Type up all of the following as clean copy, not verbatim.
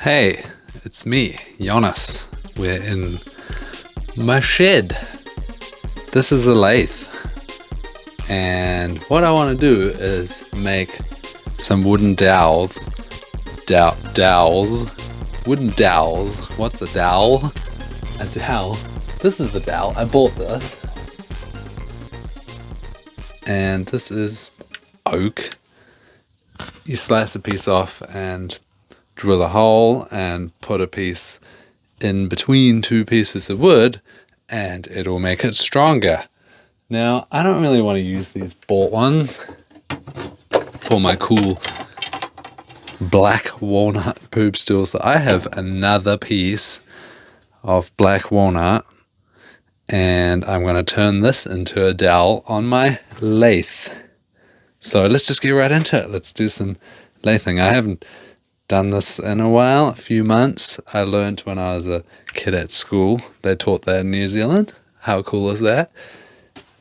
Hey, it's me, Jonas. We're in my shed. This is a lathe. And what I want to do is make some wooden dowels. Dowels. Wooden dowels. What's a dowel? A dowel. This is a dowel. I bought this. And this is oak. You slice a piece off and drill a hole and put a piece in between two pieces of wood and it'll make it stronger. Now, I don't really want to use these bought ones for my cool black walnut poop stool, so I have another piece of black walnut and I'm going to turn this into a dowel on my lathe. So let's just get right into it. Let's do some lathing. I haven't done this in a while, a few months. I learned when I was a kid at school. They taught that in New Zealand. How cool is that?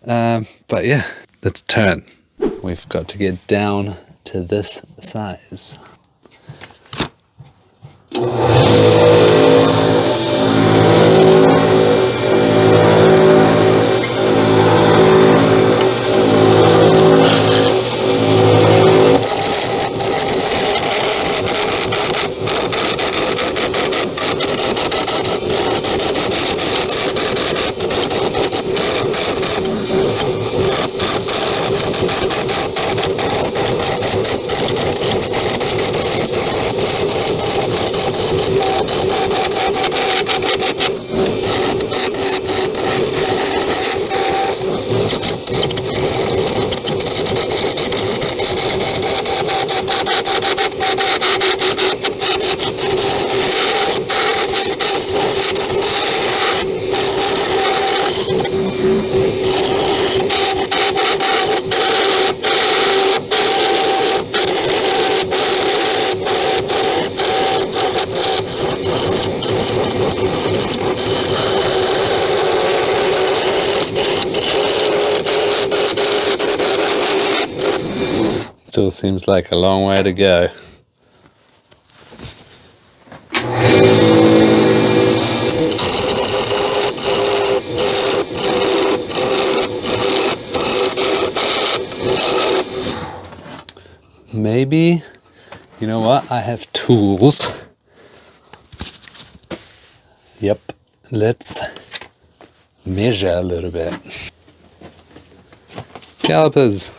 But yeah, let's turn. We've got to get down to this size. Still seems like a long way to go. Maybe, you know what? I have tools. Yep, let's measure a little bit. Calipers.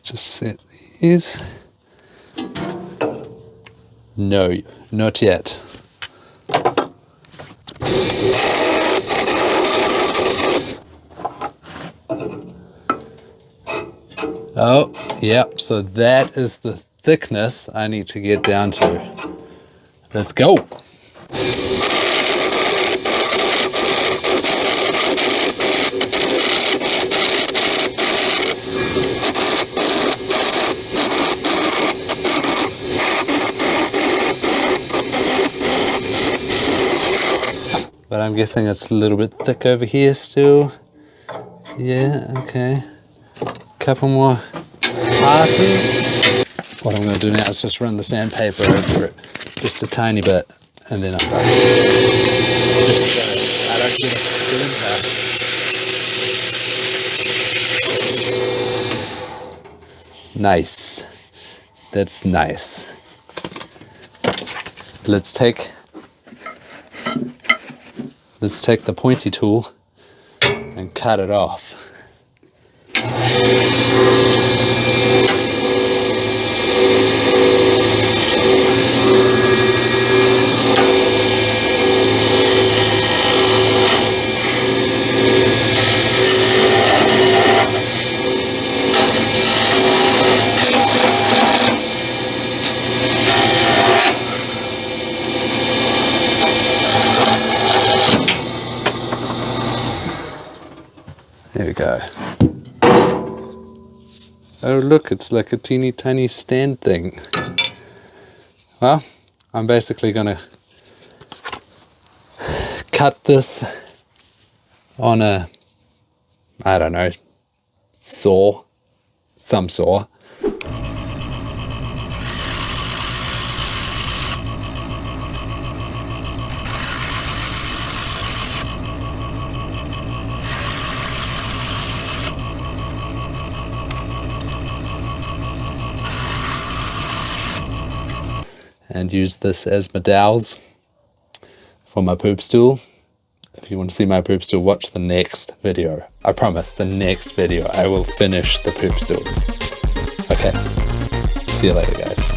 Just set these. No, not yet. Oh, yep, so that is the thickness I need to get down to. Let's go. But I'm guessing it's a little bit thick over here still. Yeah, okay. Couple more passes. What I'm going to do now is just run the sandpaper over it just a tiny bit, and then I'm done. Just so I don't get a splinter. Nice. That's nice. Let's take the pointy tool and cut it off. There we go. Oh look, it's like a teeny tiny stand thing. Well, I'm basically gonna cut this on a, I don't know, saw, some saw. And use this as my dowels for my poop stool. If you want to see my poop stool, watch the next video. I promise, the next video I will finish the poop stools. Okay, see you later guys.